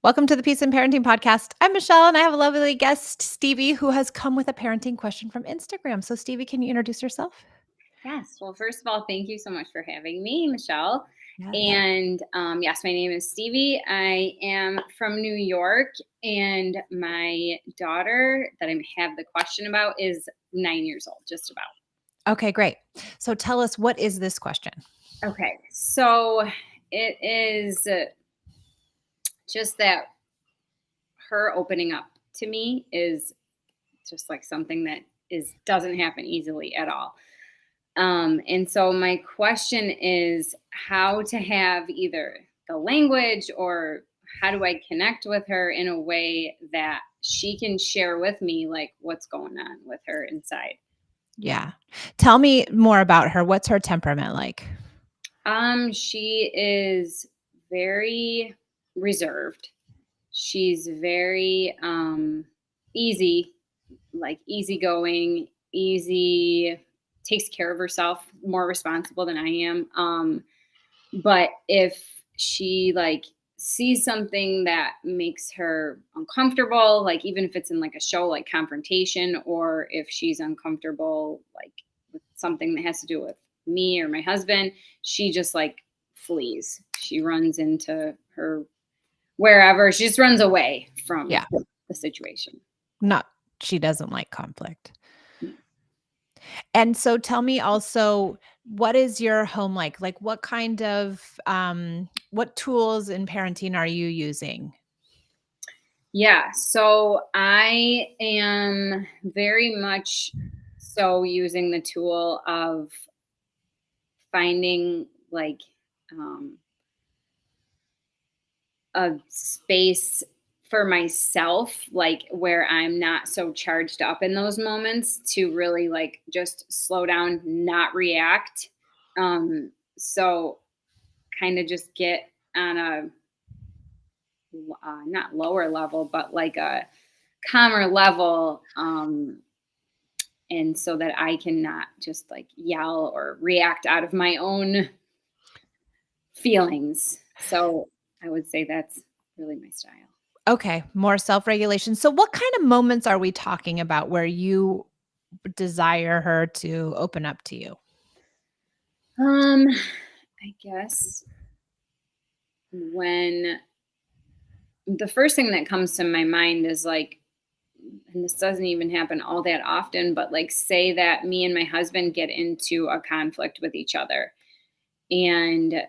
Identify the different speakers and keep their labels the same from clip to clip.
Speaker 1: Welcome to the Peace and Parenting Podcast. I'm Michelle, and I have a lovely guest, Stevie, who has come with a parenting question from Instagram. So, Stevie, can you introduce yourself?
Speaker 2: Yes. Well, first of all, thank you so much for having me, Michelle.
Speaker 1: Yes.
Speaker 2: And yes, my name is Stevie. I am from New York, and my daughter that I have the question about is 9 years old, just about.
Speaker 1: Okay, great. So, tell us, what is this question?
Speaker 2: Okay. So it is just that her opening up to me is just like something that doesn't happen easily at all. And so my question is how to have either the language or how do I connect with her in a way that she can share with me like what's going on with her inside.
Speaker 1: Yeah. Tell me more about her. What's her temperament like?
Speaker 2: She is very reserved. She's very easy, like easygoing, easy, takes care of herself, more responsible than I am. But if she like sees something that makes her uncomfortable, like even if it's in like a show like confrontation, or if she's uncomfortable like with something that has to do with me or my husband, she just like flees. She runs into her wherever. She just runs away from
Speaker 1: Yeah.
Speaker 2: the situation.
Speaker 1: Not, she doesn't like conflict.
Speaker 2: No.
Speaker 1: And so, tell me also, what is your home like? Like, what kind of, what tools in parenting are you using?
Speaker 2: Yeah, so I am very much so using the tool of finding like um, a space for myself, like where I'm not so charged up in those moments to really like just slow down, not react. So kind of just get on a not lower level, but like a calmer level. And so that I can not just like yell or react out of my own feelings. So I would say that's really my style.
Speaker 1: Okay, more self-regulation. So what kind of moments are we talking about where you desire her to open up to you?
Speaker 2: Um, I guess when the first thing that comes to my mind is like, and this doesn't even happen all that often, but like, say that me and my husband get into a conflict with each other. And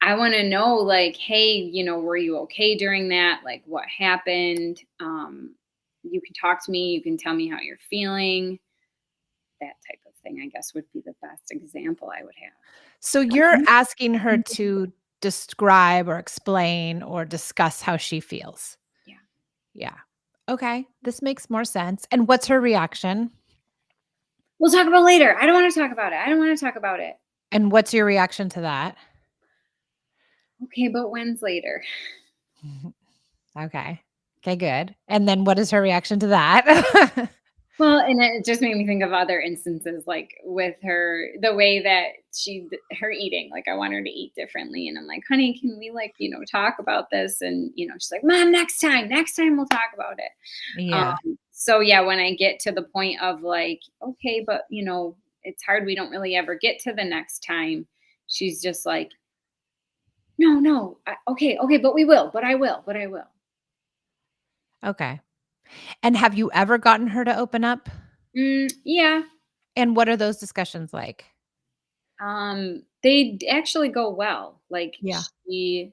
Speaker 2: I want to know, like, hey, were you okay during that? Like, what happened? You can talk to me. You can tell me how you're feeling. That type of thing, I guess, would be the best example I would have.
Speaker 1: So you're asking her to describe or explain or discuss how she feels.
Speaker 2: Yeah.
Speaker 1: Yeah. Okay, this makes more sense. And what's her reaction?
Speaker 2: We'll talk about it later. I don't want to talk about it. I don't want to talk about it.
Speaker 1: And what's your reaction to that?
Speaker 2: Okay, but when's later?
Speaker 1: Mhm. Okay. Okay, good. And then what is her reaction to that?
Speaker 2: Well, and it just made me think of other instances, like with her, the way that her eating, like I want her to eat differently. And I'm like, honey, can we like, talk about this? And, she's like, Mom, next time we'll talk about it.
Speaker 1: Yeah.
Speaker 2: So yeah, when I get to the point of like, okay, but it's hard. We don't really ever get to the next time. She's just like, no, no. Okay, but we will, but I will.
Speaker 1: Okay. And have you ever gotten her to open up?
Speaker 2: Yeah.
Speaker 1: And what are those discussions like?
Speaker 2: They actually go well. Like
Speaker 1: Yeah.
Speaker 2: she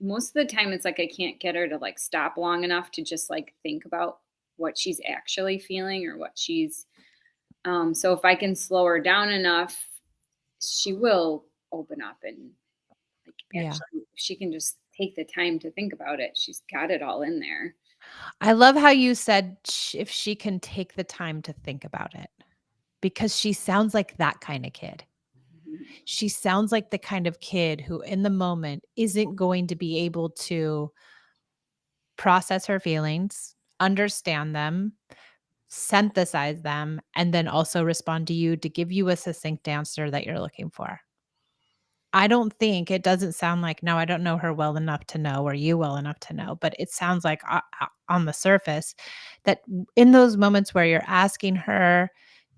Speaker 2: most of the time it's like I can't get her to like stop long enough to just like think about what she's actually feeling or what she's so if I can slow her down enough, she will open up and like
Speaker 1: Yeah.
Speaker 2: actually if she can just take the time to think about it. She's got it all in there.
Speaker 1: I love how you said if she can take the time to think about it, because she sounds like that kind of kid.
Speaker 2: Mhm.
Speaker 1: She sounds like the kind of kid who, in the moment, isn't going to be able to process her feelings, understand them, synthesize them, and then also respond to you to give you a succinct answer that you're looking for. I don't think it doesn't sound like now I don't know her well enough to know or you well enough to know, but it sounds like on the surface that in those moments where you're asking her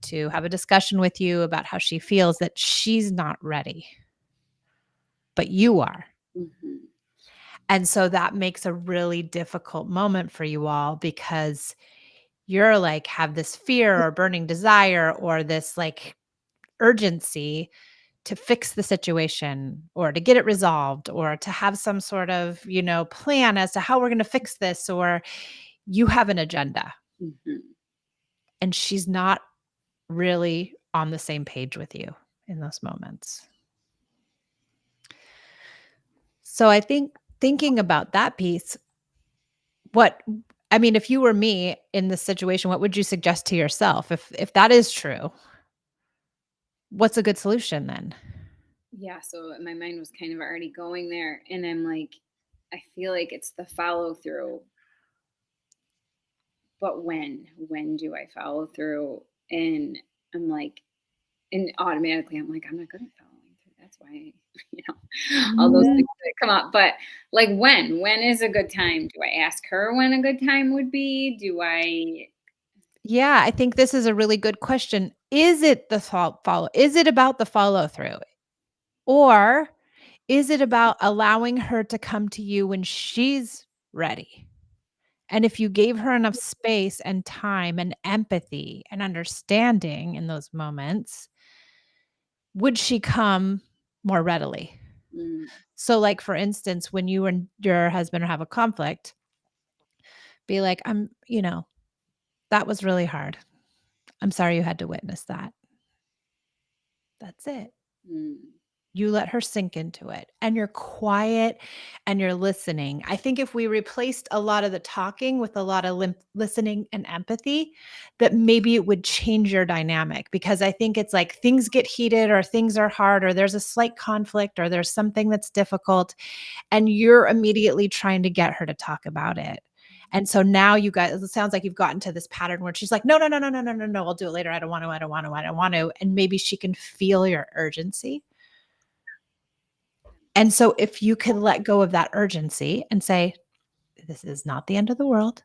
Speaker 1: to have a discussion with you about how she feels, that she's not ready, but you are.
Speaker 2: Mhm.
Speaker 1: And so that makes a really difficult moment for you all because you're like have this fear or burning desire or this like urgency to fix the situation or to get it resolved or to have some sort of, plan as to how we're going to fix this, or you have an agenda
Speaker 2: Mhm.
Speaker 1: and she's not really on the same page with you in those moments. So I think thinking about that piece, what I mean, if you were me in this situation, what would you suggest to yourself? If that is true, what's a good solution then?
Speaker 2: Yeah, so my mind was kind of already going there, and I'm like, I feel like it's the follow through, but when? When do I follow through? And I'm like, and automatically I'm like, I'm not good at following through. That's why, you know, all those
Speaker 1: Mm,
Speaker 2: things that come up. But like, when? When is a good time? Do I ask her when a good time would be? Do I?
Speaker 1: yeah, I think this is a really good question. Is it the follow? Is it about the follow through? Or is it about allowing her to come to you when she's ready? And if you gave her enough space and time and empathy and understanding in those moments, would she come more readily?
Speaker 2: Mm,
Speaker 1: So, like, for instance, when you and your husband have a conflict, be like, that was really hard. I'm sorry you had to witness that. That's it.
Speaker 2: mm,
Speaker 1: You let her sink into it, and you're quiet and you're listening. I think if we replaced a lot of the talking with a lot of listening and empathy, that maybe it would change your dynamic, because I think it's like things get heated or things are hard or there's a slight conflict or there's something that's difficult, and you're immediately trying to get her to talk about it. And so now you guys, it sounds like you've gotten to this pattern where she's like, no, no, no, no, no, no, no, no, I'll do it later. I don't want to, I don't want to, I don't want to. And maybe she can feel your urgency. And so if you could let go of that urgency and say, "This is not the end of the world.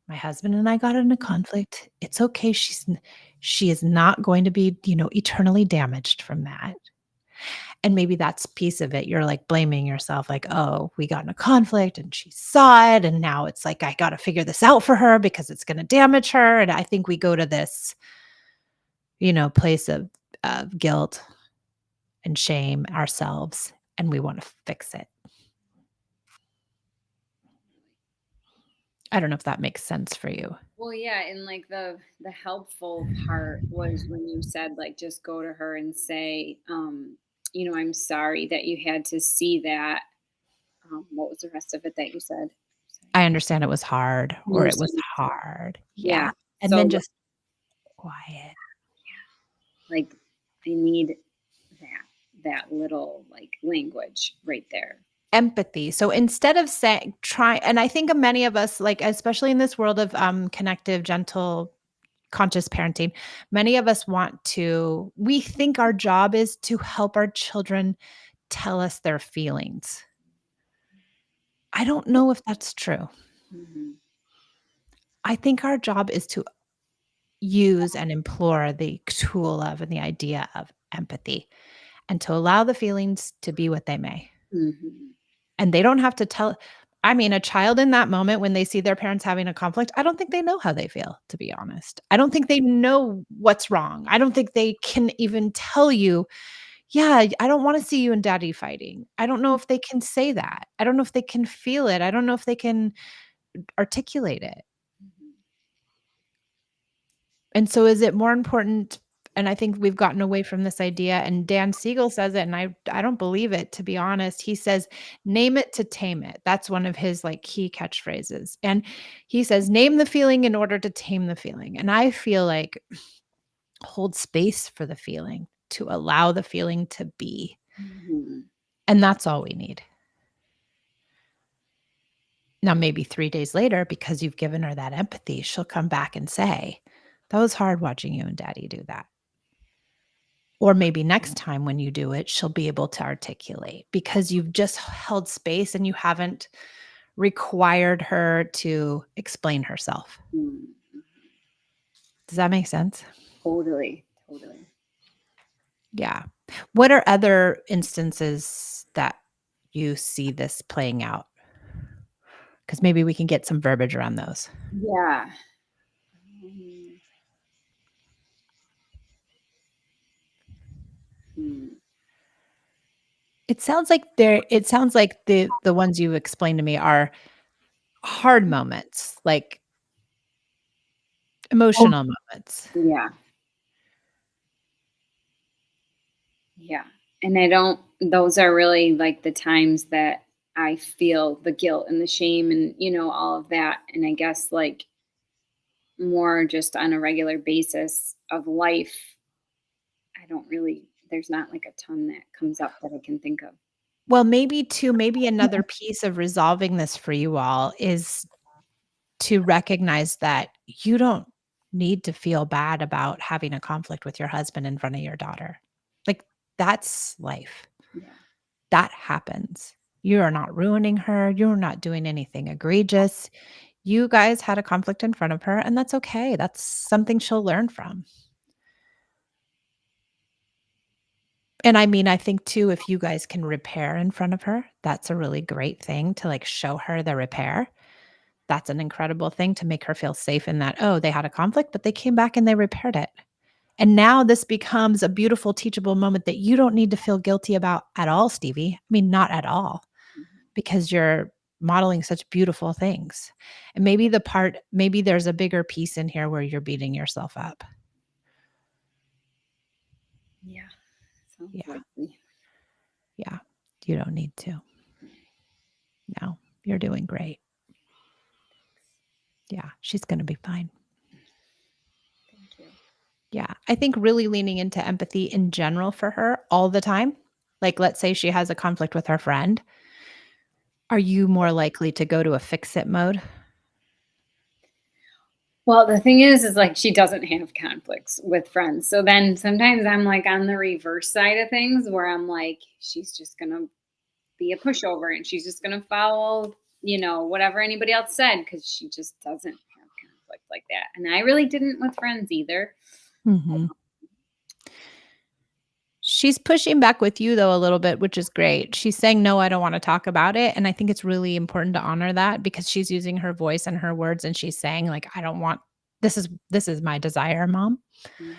Speaker 1: My husband and I got in a conflict. It's okay. She is not going to be, eternally damaged from that." And maybe that's piece of it. You're like blaming yourself like, "Oh, we got in a conflict and she saw it and now it's like I got to figure this out for her because it's going to damage her." And I think we go to this, place of guilt and shame ourselves, and we want to fix it. I don't know if that makes sense for you.
Speaker 2: well, yeah, and like the helpful part was when you said like just go to her and say, I'm sorry that you had to see that. What was the rest of it that you said? Sorry.
Speaker 1: I understand it was hard,
Speaker 2: I
Speaker 1: or it was
Speaker 2: understand.
Speaker 1: hard.
Speaker 2: Yeah.
Speaker 1: Yeah, and
Speaker 2: So
Speaker 1: then
Speaker 2: like,
Speaker 1: just quiet.
Speaker 2: like I need that little like language right there.
Speaker 1: Empathy. So instead of saying try, and I think of many of us, like, especially in this world of, connective, gentle, conscious parenting, many of us we think our job is to help our children tell us their feelings. I don't know if that's true.
Speaker 2: Mhm.
Speaker 1: I think our job is to use and implore the tool of and the idea of empathy, and to allow the feelings to be what they may.
Speaker 2: Mhm.
Speaker 1: And they don't have to tell. I mean, a child in that moment when they see their parents having a conflict, I don't think they know how they feel, to be honest. I don't think they know what's wrong. I don't think they can even tell you, "Yeah, I don't wanna see you and daddy fighting." I don't know if they can say that. I don't know if they can feel it. I don't know if they can articulate it.
Speaker 2: Mhm.
Speaker 1: And so is it more important, and I think we've gotten away from this idea, and Dan Siegel says it, and I don't believe it, to be honest. He says, "Name it to tame it." That's one of his, like, key catchphrases, and he says, "Name the feeling in order to tame the feeling." And I feel like hold space for the feeling, to allow the feeling to be,
Speaker 2: Mhm.
Speaker 1: and that's all we need. Now maybe 3 days later, because you've given her that empathy, she'll come back and say, "That was hard watching you and daddy do that." Or maybe next time when you do it, she'll be able to articulate because you've just held space and you haven't required her to explain herself.
Speaker 2: Mm,
Speaker 1: Does that make sense?
Speaker 2: totally, totally.
Speaker 1: Yeah. What are other instances that you see this playing out? Because maybe we can get some verbiage around those.
Speaker 2: Yeah. Um, hmm.
Speaker 1: It sounds like the ones you've explained to me are hard moments, like
Speaker 2: Oh,
Speaker 1: emotional moments.
Speaker 2: yeah, yeah. And I don't, those are really like the times that I feel the guilt and the shame and, all of that. And I guess like more just on a regular basis of life, I don't really, there's not like a ton that comes up that I can think of.
Speaker 1: Well, maybe another piece of resolving this for you all is to recognize that you don't need to feel bad about having a conflict with your husband in front of your daughter. Like, that's life.
Speaker 2: Yeah.
Speaker 1: That happens. You are not ruining her. You're not doing anything egregious. You guys had a conflict in front of her, and that's okay. That's something she'll learn from. And I mean, I think too, if you guys can repair in front of her, that's a really great thing to like show her the repair. That's an incredible thing to make her feel safe in that, oh, they had a conflict, but they came back and they repaired it. And now this becomes a beautiful, teachable moment that you don't need to feel guilty about at all, Stevie. I mean, not at all,
Speaker 2: Mhm.
Speaker 1: because you're modeling such beautiful things. And maybe there's a bigger piece in here where you're beating yourself up.
Speaker 2: Yeah. Sounds
Speaker 1: Yeah.
Speaker 2: likely.
Speaker 1: Yeah. You don't need to. No, you're doing great. Yeah. She's going to be fine.
Speaker 2: Thank you.
Speaker 1: Yeah. I think really leaning into empathy in general for her all the time. Like, let's say she has a conflict with her friend. Are you more likely to go to a fix it mode?
Speaker 2: Well, the thing is like she doesn't have conflicts with friends. So then sometimes I'm like on the reverse side of things where I'm like, she's just gonna be a pushover and she's just gonna follow, whatever anybody else said because she just doesn't have conflict like that. And I really didn't with friends either.
Speaker 1: Mhm. She's pushing back with you though a little bit, which is great. She's saying, "No, I don't wanna talk about it," and I think it's really important to honor that because she's using her voice and her words, and she's saying, like, "I don't want this is my desire, mom."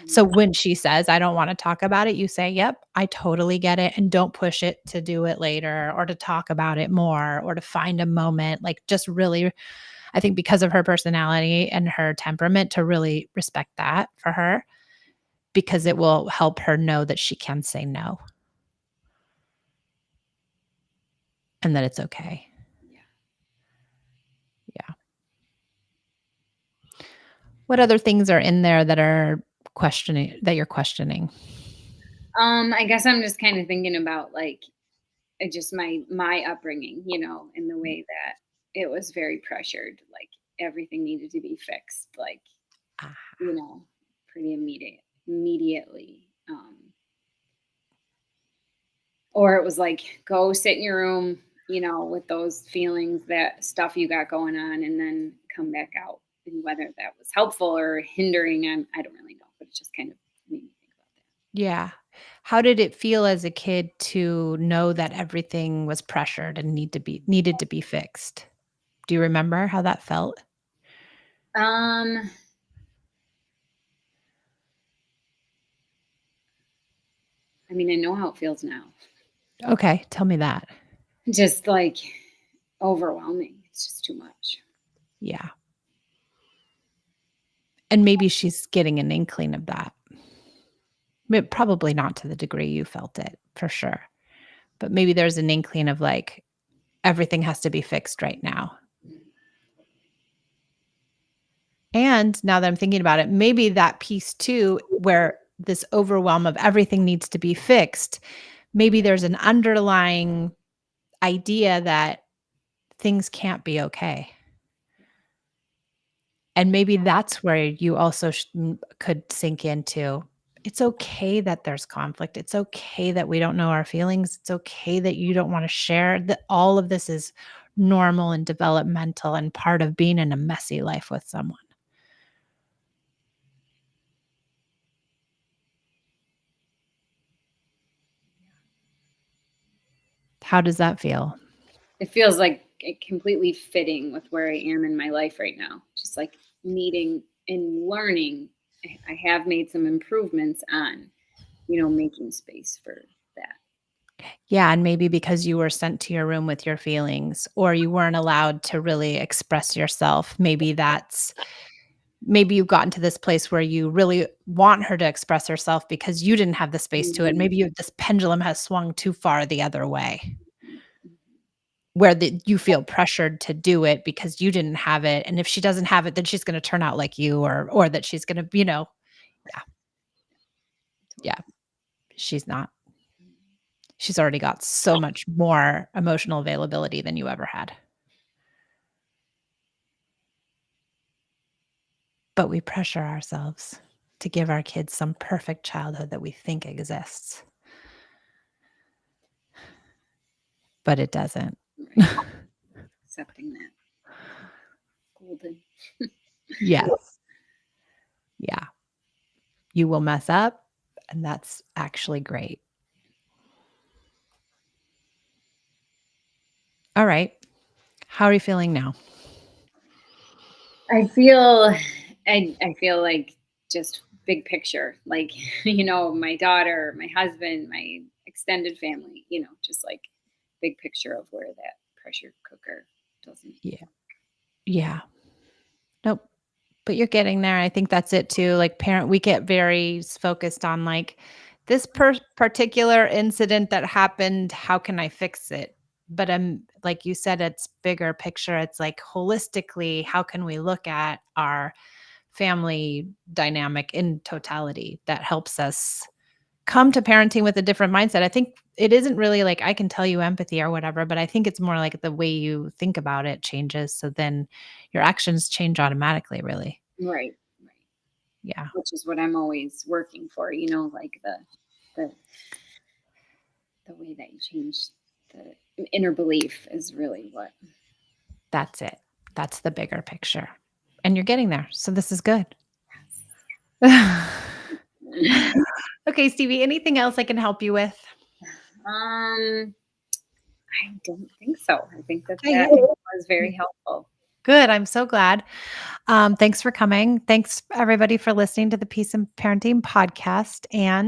Speaker 1: So
Speaker 2: Mhm.
Speaker 1: when she says, "I don't wanna talk about it," you say, "Yep, I totally get it," and don't push it to do it later or to talk about it more or to find a moment, like, just really I think because of her personality and her temperament to really respect that for her because it will help her know that she can say no and that it's okay.
Speaker 2: Yeah.
Speaker 1: Yeah. What other things are in there that you're questioning?
Speaker 2: I guess I'm just kind of thinking about like just my upbringing, in the way that it was very pressured, like everything needed to be fixed, like,
Speaker 1: Ah,
Speaker 2: you know, pretty immediately. Or it was like, go sit in your room, with those feelings, that stuff you got going on, and then come back out. And whether that was helpful or hindering, I don't really know, but it just kind of made me think about that.
Speaker 1: yeah. How did it feel as a kid to know that everything was pressured and needed to be fixed? Do you remember how that felt?
Speaker 2: I mean, I know how it feels now.
Speaker 1: Okay, tell me that.
Speaker 2: Just like overwhelming. It's just too much.
Speaker 1: Yeah. And maybe she's getting an inkling of that. Probably not to the degree you felt it, for sure. But maybe there's an inkling of like, everything has to be fixed right now. And now that I'm thinking about it, maybe that piece too, where this overwhelm of everything needs to be fixed, maybe there's an underlying idea that things can't be okay. And maybe that's where you also could sink into. It's okay that there's conflict. It's okay that we don't know our feelings. It's okay that you don't wanna share, that all of this is normal and developmental and part of being in a messy life with someone. How does that feel?
Speaker 2: It feels like it completely fitting with where I am in my life right now. Just like needing and learning. I have made some improvements on, making space for that.
Speaker 1: Yeah, and maybe because you were sent to your room with your feelings or you weren't allowed to really express yourself, maybe you've gotten to this place where you really want her to express herself because you didn't have the space to it.
Speaker 2: Mhm.
Speaker 1: Maybe this pendulum has swung too far the other way, where you feel pressured to do it because you didn't have it, and if she doesn't have it, then she's gonna turn out like you or that she's gonna, yeah, yeah, she's not. She's already got so much more emotional availability than you ever had. But we pressure ourselves to give our kids some perfect childhood that we think exists, but it doesn't.
Speaker 2: Right. Accepting that. Golden.
Speaker 1: Yes. Yeah. You will mess up, and that's actually great. All right. How are you feeling now?
Speaker 2: I feel I feel like just big picture, like, my daughter, my husband, my extended family, just like big picture of where that pressure cooker doesn't.
Speaker 1: Yeah. Yeah. Nope. But you're getting there. I think that's it too. Like we get very focused on like this particular incident that happened. How can I fix it? But like you said, it's bigger picture. It's like holistically, how can we look at our family dynamic in totality that helps us come to parenting with a different mindset. I think it isn't really like I can tell you empathy or whatever, but I think it's more like the way you think about it changes. So then your actions change automatically, really.
Speaker 2: Right, right.
Speaker 1: Yeah,
Speaker 2: Which is what I'm always working for, like the the way that you change the inner belief is really what.
Speaker 1: that's it. That's the bigger picture. And you're getting there. So this is good. Okay, Stevie, anything else I can help you with?
Speaker 2: Um, I don't think so. I think that
Speaker 1: Okay,
Speaker 2: that
Speaker 1: yeah.
Speaker 2: was very helpful.
Speaker 1: Good. I'm so glad. Thanks for coming. Thanks everybody for listening to the Peace and Parenting podcast. And